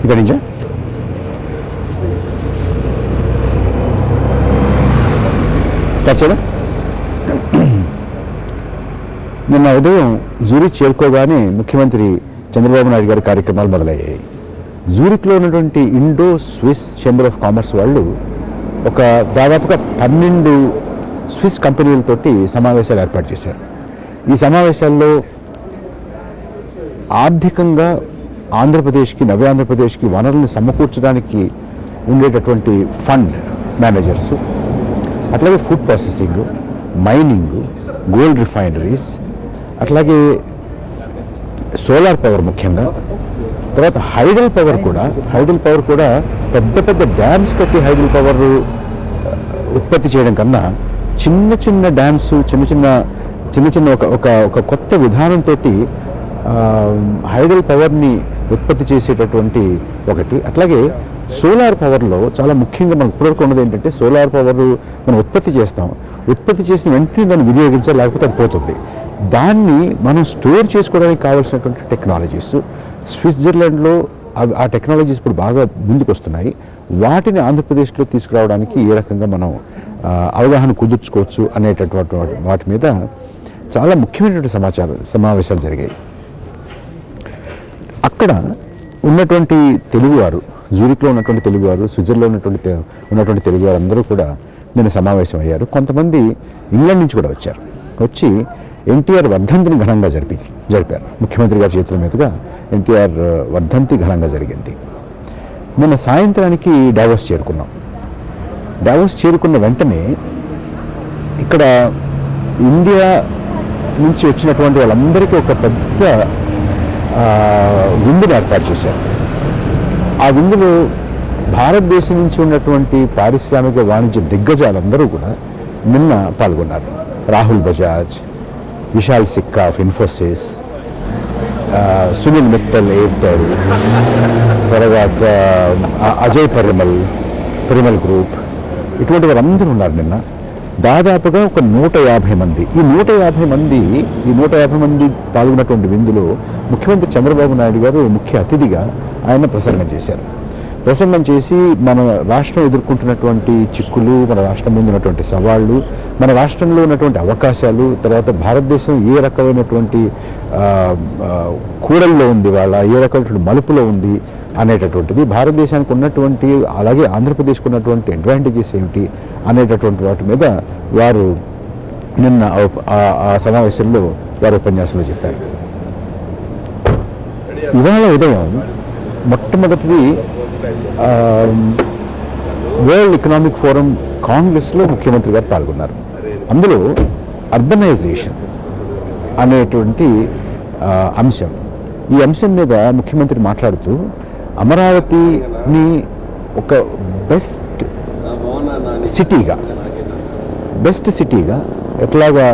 ఇక్కడి నుంచా స్టార్ట్ చేయడం. నిన్న ఉదయం జూరిక్ చేరుకోగానే ముఖ్యమంత్రి చంద్రబాబు నాయుడు గారి కార్యక్రమాలు మొదలయ్యాయి. జూరిక్లో ఉన్నటువంటి Indo Swiss chamber of commerce వాళ్ళు ఒక దాదాపుగా 12 స్విస్ కంపెనీలతోటి సమావేశాలు ఏర్పాటు చేశారు. ఈ సమావేశాల్లో ఆర్థికంగా ఆంధ్రప్రదేశ్కి, నవ్య ఆంధ్రప్రదేశ్కి వనరులను సమకూర్చడానికి ఉండేటటువంటి ఫండ్ మేనేజర్సు, అట్లాగే food processing, mining, gold refineries, అట్లాగే సోలార్ పవర్ ముఖ్యంగా, తర్వాత హైడల్ పవర్ కూడా పెద్ద పెద్ద డ్యామ్స్ కట్టి హైడల్ పవర్ ఉత్పత్తి చేయడం కన్నా చిన్న చిన్న డ్యామ్స్, చిన్న ఒక కొత్త విధానంతో హైడల్ పవర్ని ఉత్పత్తి చేసేటటువంటి ఒకటి. అట్లాగే సోలార్ పవర్లో చాలా ముఖ్యంగా మనకు ఇప్పటివరకు ఉన్నది ఏంటంటే, సోలార్ పవర్ మనం ఉత్పత్తి చేసిన వెంటనే దాన్ని వినియోగించాలి, లేకపోతే అది పోతుంది. దాన్ని మనం స్టోర్ చేసుకోవడానికి కావాల్సినటువంటి టెక్నాలజీస్ స్విట్జర్లాండ్లో ఆ టెక్నాలజీస్ ఇప్పుడు బాగా ముందుకు వస్తున్నాయి. వాటిని ఆంధ్రప్రదేశ్లో తీసుకురావడానికి ఏ రకంగా మనం అవగాహన కుదుర్చుకోవచ్చు అనేటటువంటి వాటి మీద చాలా ముఖ్యమైనటువంటి సమావేశాలు జరిగాయి. అక్కడ ఉన్నటువంటి తెలుగువారు, జూరిక్లో ఉన్నటువంటి తెలుగువారు, స్విట్జర్లాండ్లో ఉన్నటువంటి తెలుగువారు అందరూ కూడా నిన్న సమావేశం అయ్యారు. కొంతమంది ఇంగ్లాండ్ నుంచి కూడా వచ్చి ఎన్టీఆర్ వర్ధంతిని ఘనంగా జరిపారు. ముఖ్యమంత్రి గారి చేతుల మీదుగా ఎన్టీఆర్ వర్ధంతి ఘనంగా జరిగింది. నిన్న సాయంత్రానికి డావోస్ చేరుకున్న వెంటనే ఇక్కడ ఇండియా నుంచి వచ్చినటువంటి వాళ్ళందరికీ ఒక పెద్ద విందుని ఏర్పాటు చేశారు. ఆ విందులో భారతదేశం నుంచి ఉన్నటువంటి పారిశ్రామిక వాణిజ్య దిగ్గజాలందరూ కూడా నిన్న పాల్గొన్నారు. రాహుల్ బజాజ్, విశాల్ సిక్కా ఆఫ్ ఇన్ఫోసిస్, సునీల్ మిత్తల్ ఎయిర్టెల్, తర్వాత అజయ్ పరిమల్ గ్రూప్, ఇటువంటి వారందరూ ఉన్నారు నిన్న. దాదాపుగా ఒక 150 మంది. ఈ 150 మంది పాల్గొన్నటువంటి విందులో ముఖ్యమంత్రి చంద్రబాబు నాయుడు గారు ముఖ్య అతిథిగా ఆయన ప్రసంగం చేసి మన రాష్ట్రం ఎదుర్కొంటున్నటువంటి చిక్కులు, మన రాష్ట్రం ముందు ఉన్నటువంటి సవాళ్ళు, మన రాష్ట్రంలో ఉన్నటువంటి అవకాశాలు, తర్వాత భారతదేశం ఏ రకమైనటువంటి కూడల్లో ఉంది, ఏ రకమైనటువంటి మలుపులో ఉంది అనేటటువంటిది, భారతదేశానికి ఉన్నటువంటి అలాగే ఆంధ్రప్రదేశ్కి ఉన్నటువంటి అడ్వాంటేజెస్ ఏమిటి అనేటటువంటి వాటి మీద వారు నిన్న ఆ సమావేశంలో వారు ఉపన్యాసంలో చెప్పారు. ఇవాళ ఉదయం మొట్టమొదటిది వరల్డ్ ఎకనామిక్ ఫోరం కాంగ్రెస్లో ముఖ్యమంత్రి గారు పాల్గొన్నారు. అందులో అర్బనైజేషన్ అనేటువంటి అంశం, ఈ అంశం మీద ముఖ్యమంత్రి మాట్లాడుతూ అమరావతిని ఒక బెస్ట్ సిటీగా ఎట్లాగా